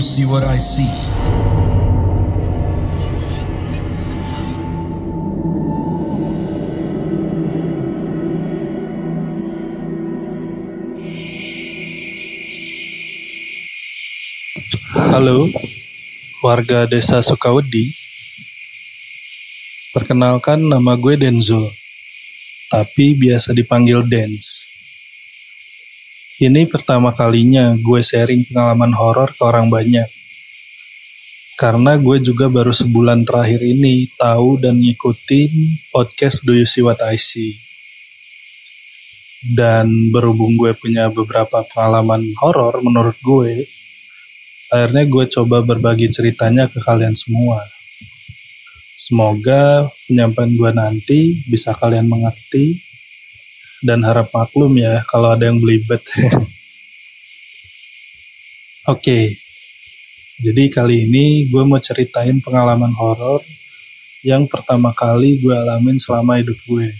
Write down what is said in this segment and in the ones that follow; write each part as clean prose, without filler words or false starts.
see what I see? Halo, warga desa Sukawedi. Perkenalkan, nama gue Denzul, tapi biasa dipanggil Dens. Ini pertama kalinya gue sharing pengalaman horor ke orang banyak. Karena gue juga baru sebulan terakhir ini tahu dan ngikutin podcast Do You See What I See. Dan berhubung gue punya beberapa pengalaman horor menurut gue, akhirnya gue coba berbagi ceritanya ke kalian semua. Semoga penyampaian gue nanti bisa kalian mengerti dan harap maklum ya kalau ada yang belibet. Oke, jadi kali ini gue mau ceritain pengalaman horor yang pertama kali gue alamin selama hidup gue.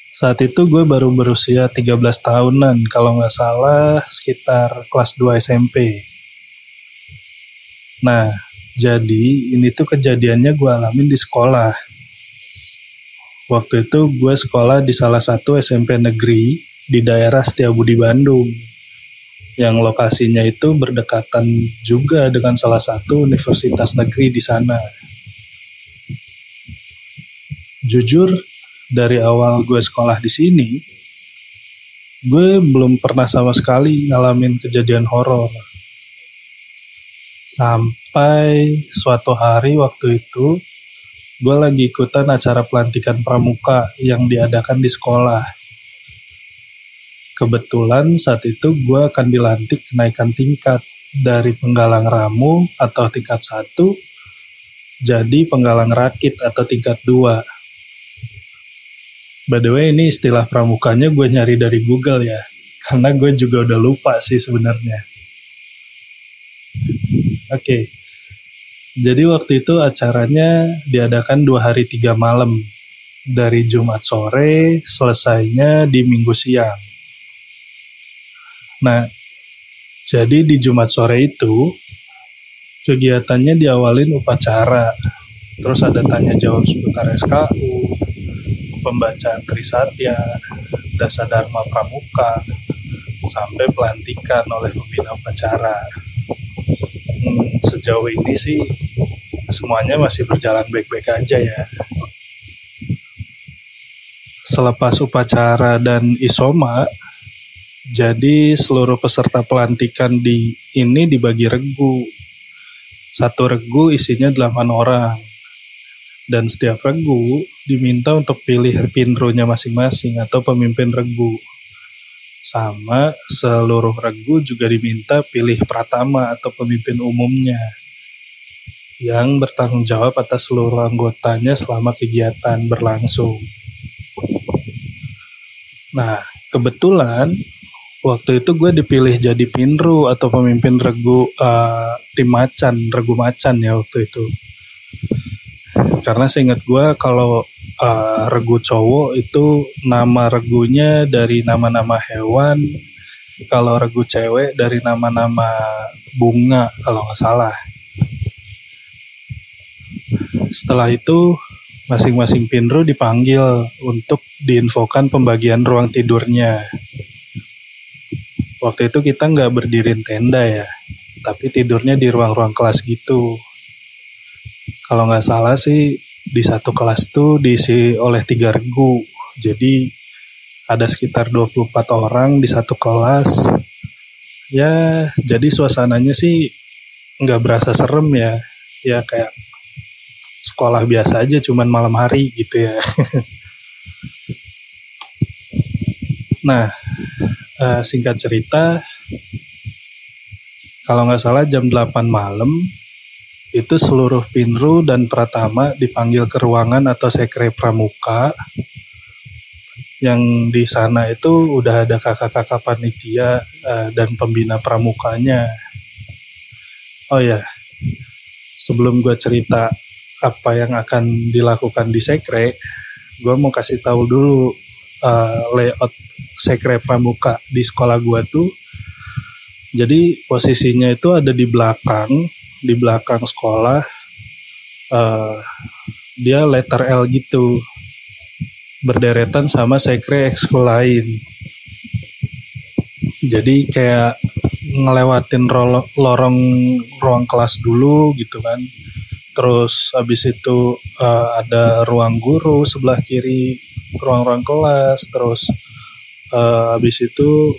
Saat itu gue baru berusia 13 tahunan, kalau nggak salah sekitar kelas 2 SMP. Nah, jadi ini tuh kejadiannya gue alamin di sekolah. Waktu itu gue sekolah di salah satu SMP negeri di daerah Setiabudi, Bandung. Yang lokasinya itu berdekatan juga dengan salah satu universitas negeri di sana. Jujur, dari awal gue sekolah di sini, gue belum pernah sama sekali ngalamin kejadian horor. Sampai suatu hari waktu itu, gue lagi ikutan acara pelantikan pramuka yang diadakan di sekolah. Kebetulan saat itu gue akan dilantik kenaikan tingkat dari penggalang ramu atau tingkat 1 jadi penggalang rakit atau tingkat 2. By the way, ini istilah pramukanya gue nyari dari Google ya, karena gue juga udah lupa sih sebenarnya. Oke, jadi waktu itu acaranya diadakan 2 hari 3 malam, dari Jumat sore, selesainya di Minggu siang. Nah, jadi di Jumat sore itu, kegiatannya diawalin upacara, terus ada tanya jawab seputar SKU, pembacaan Trisatya, Dasadharma Pramuka, sampai pelantikan oleh pembina upacara. Sejauh ini sih semuanya masih berjalan baik-baik aja ya. Selepas upacara dan isoma, jadi seluruh peserta pelantikan ini dibagi regu. Satu regu isinya 8 orang. Dan setiap regu diminta untuk pilih pinronya masing-masing atau pemimpin regu. Sama seluruh regu juga diminta pilih pratama atau pemimpin umumnya yang bertanggung jawab atas seluruh anggotanya selama kegiatan berlangsung. Nah, kebetulan waktu itu gue dipilih jadi pinru atau pemimpin regu tim macan, regu macan ya waktu itu. Karena seingat gue kalau regu cowok itu nama regunya dari nama-nama hewan, kalau regu cewek dari nama-nama bunga kalau nggak salah. Setelah itu masing-masing pinru dipanggil untuk diinfokan pembagian ruang tidurnya. Waktu itu kita nggak berdiriin tenda ya, tapi tidurnya di ruang-ruang kelas gitu. Kalau nggak salah sih di satu kelas tuh diisi oleh 3 regu. Jadi ada sekitar 24 orang di satu kelas. Ya, jadi suasananya sih nggak berasa serem ya. Ya kayak sekolah biasa aja, cuman malam hari gitu ya. Nah, singkat cerita, kalau nggak salah jam 8 malam, itu seluruh pinru dan pratama dipanggil ke ruangan atau sekre pramuka. Yang di sana itu udah ada kakak-kakak panitia dan pembina pramukanya. Oh ya, sebelum gue cerita apa yang akan dilakukan di sekre, gue mau kasih tahu dulu layout sekre pramuka di sekolah gue tuh Jadi posisinya itu ada di belakang sekolah. eh, Dia letter L gitu, berderetan sama sekre ekskul lain. Jadi kayak ngelewatin lorong ruang kelas dulu gitu kan. Terus habis itu ada ruang guru sebelah kiri, ruang-ruang kelas. Terus habis itu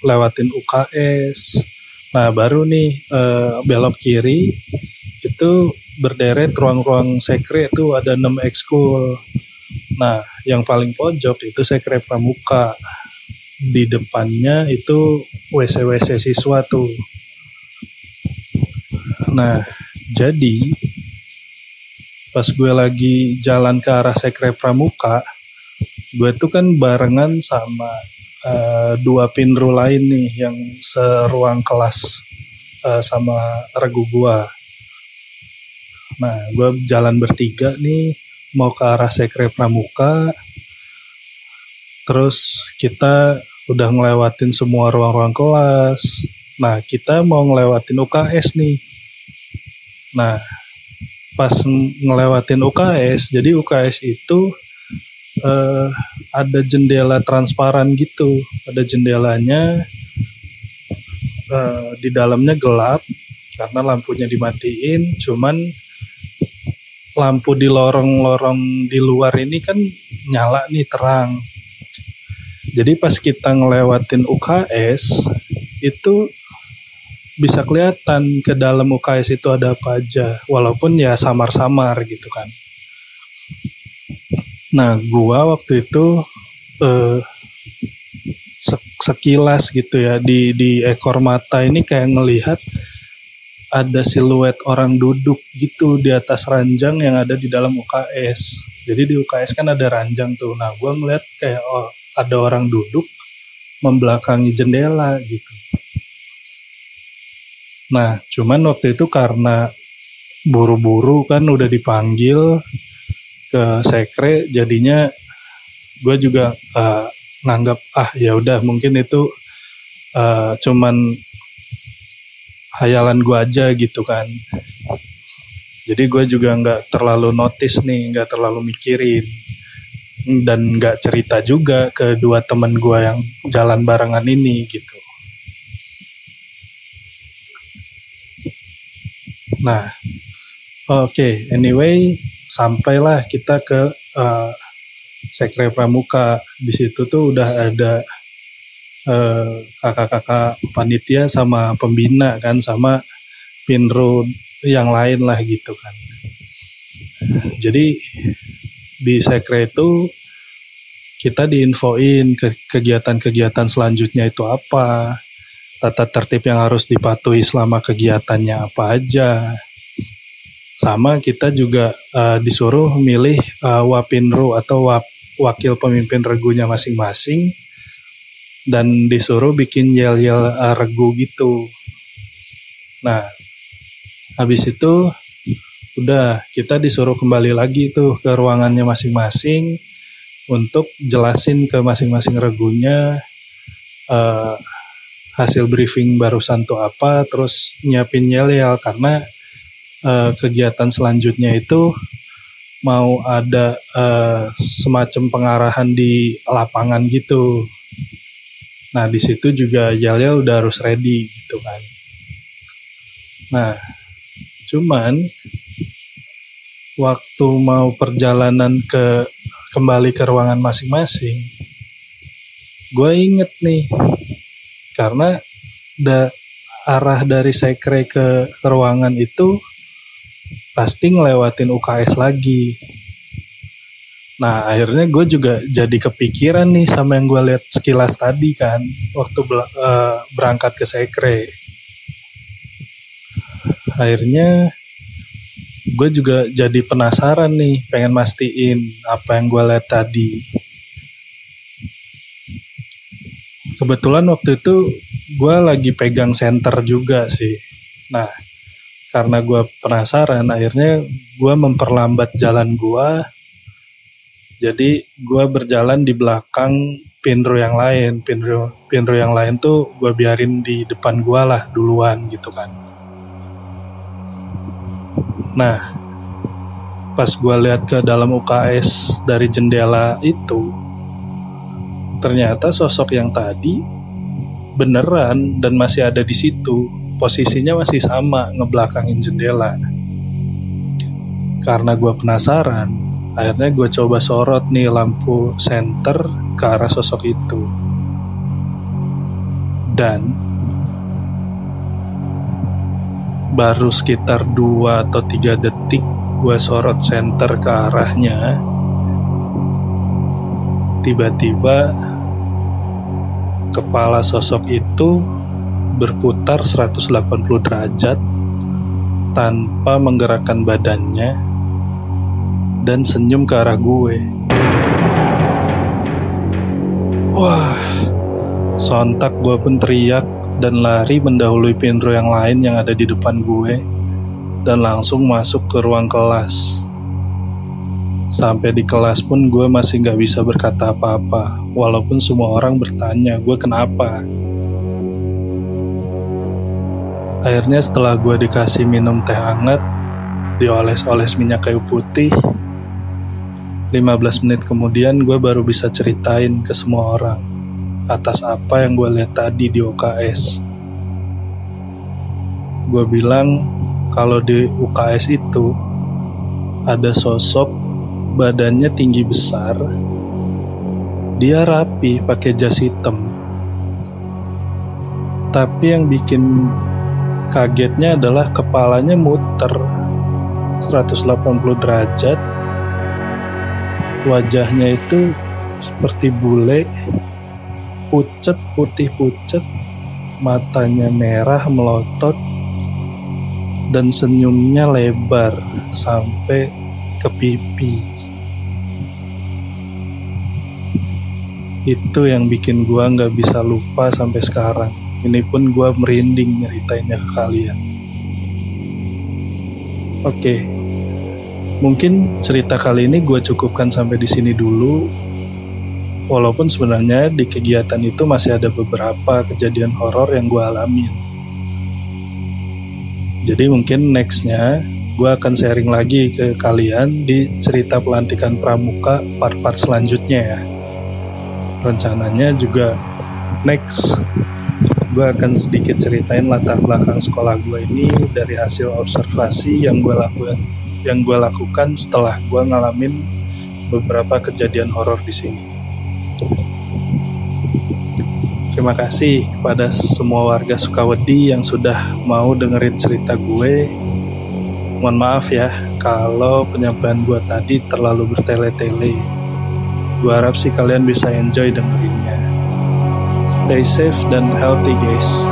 lewatin UKS. Nah baru nih belok kiri itu berderet ruang-ruang sekre itu ada 6 ekskul. Nah yang paling pojok itu sekre pramuka. Di depannya itu WC-WC siswa tuh. Nah jadi pas gue lagi jalan ke arah sekre pramuka, gue tuh kan barengan sama dua pinru lain nih yang seruang kelas sama regu gue. Nah gue jalan bertiga nih mau ke arah sekre pramuka. Terus kita udah ngelewatin semua ruang-ruang kelas. Nah kita mau ngelewatin UKS nih. Nah pas ngelewatin UKS, jadi UKS itu ada jendela transparan gitu, ada jendelanya, di dalamnya gelap karena lampunya dimatiin, cuman lampu di lorong-lorong di luar ini kan nyala nih terang. Jadi pas kita ngelewatin UKS itu bisa kelihatan ke dalam UKS itu ada apa aja, walaupun ya samar-samar gitu kan. Nah, gua waktu itu sekilas gitu ya di ekor mata ini kayak ngelihat ada siluet orang duduk gitu di atas ranjang yang ada di dalam UKS. Jadi di UKS kan ada ranjang tuh. Nah, gua ngeliat kayak ada orang duduk membelakangi jendela gitu. Nah, cuman waktu itu karena buru-buru kan udah dipanggil ke sekre, jadinya gue juga nganggap ya udah mungkin itu cuman hayalan gue aja gitu kan. Jadi gue juga nggak terlalu notice nih, nggak terlalu mikirin dan nggak cerita juga ke dua temen gue yang jalan barengan ini gitu. Nah, oke, anyway, sampailah kita ke sekre pramuka. Di situ tuh udah ada kakak-kakak panitia sama pembina kan, sama pinru yang lain lah gitu kan. Jadi di sekre itu kita diinfoin kegiatan-kegiatan selanjutnya itu apa, tata tertib yang harus dipatuhi selama kegiatannya apa aja. Sama kita juga disuruh milih wapinru atau wakil pemimpin regunya masing-masing, dan disuruh bikin yel-yel regu gitu. Nah, habis itu udah kita disuruh kembali lagi tuh ke ruangannya masing-masing untuk jelasin ke masing-masing regunya hasil briefing barusan tuh apa, terus nyiapin yel-yel karena kegiatan selanjutnya itu mau ada semacam pengarahan di lapangan gitu. Nah di situ juga yel-yel udah harus ready gitu kan. Nah cuman waktu mau perjalanan kembali ke ruangan masing-masing, gue inget nih karena arah dari sekre ke ruangan itu pasti ngelewatin UKS lagi. Nah akhirnya gue juga jadi kepikiran nih sama yang gue lihat sekilas tadi kan waktu berangkat ke sekre. Akhirnya gue juga jadi penasaran nih, pengen mastiin apa yang gue lihat tadi. Kebetulan waktu itu gue lagi pegang senter juga sih. Nah karena gue penasaran, akhirnya gue memperlambat jalan gue. Jadi gue berjalan di belakang pinru yang lain. Pinru yang lain tuh gue biarin di depan gue lah duluan gitu kan. Nah, pas gue lihat ke dalam UKS dari jendela itu, ternyata sosok yang tadi beneran dan masih ada di situ. Posisinya masih sama, ngebelakangin jendela. Karena gue penasaran, akhirnya gue coba sorot nih lampu senter ke arah sosok itu. Dan baru sekitar 2 atau 3 detik gue sorot senter ke arahnya, tiba-tiba kepala sosok itu berputar 180 derajat tanpa menggerakkan badannya dan senyum ke arah gue. Wah, sontak gue pun teriak dan lari mendahului pinru yang lain yang ada di depan gue dan langsung masuk ke ruang kelas. Sampai di kelas pun gue masih gak bisa berkata apa-apa, walaupun semua orang bertanya gue kenapa. Akhirnya setelah gue dikasih minum teh hangat, dioles-oles minyak kayu putih, 15 menit kemudian gue baru bisa ceritain ke semua orang atas apa yang gue lihat tadi di UKS. Gue bilang kalau di UKS itu ada sosok badannya tinggi besar, dia rapi pakai jas hitam. Tapi yang bikin kagetnya adalah kepalanya muter 180 derajat. Wajahnya itu seperti bule, pucet, putih pucet, matanya merah melotot, dan senyumnya lebar sampai ke pipi. Itu yang bikin gua gak bisa lupa sampai sekarang. Ini pun gua merinding nyeritainnya ke kalian. Oke, mungkin cerita kali ini gue cukupkan sampai di sini dulu. Walaupun sebenarnya di kegiatan itu masih ada beberapa kejadian horor yang gue alamin. Jadi mungkin nextnya gue akan sharing lagi ke kalian di cerita pelantikan pramuka part-part selanjutnya ya. Rencananya juga next gue akan sedikit ceritain latar belakang sekolah gue ini dari hasil observasi yang gue lakukan setelah gue ngalamin beberapa kejadian horor di sini. Terima kasih kepada semua warga Sukawedi yang sudah mau dengerin cerita gue. Mohon maaf ya kalau penyampaian gue tadi terlalu bertele-tele. Gue harap sih kalian bisa enjoy dengerinnya. Stay safe dan healthy guys.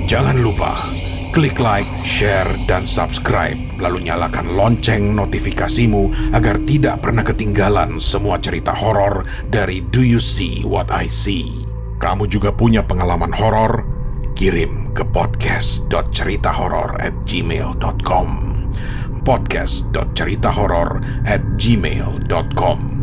Jangan lupa klik like, share, dan subscribe, lalu nyalakan lonceng notifikasimu agar tidak pernah ketinggalan semua cerita horor dari Do You See What I See. Kamu juga punya pengalaman horor? Kirim ke podcast.ceritahoror@gmail.com podcast.ceritahoror@gmail.com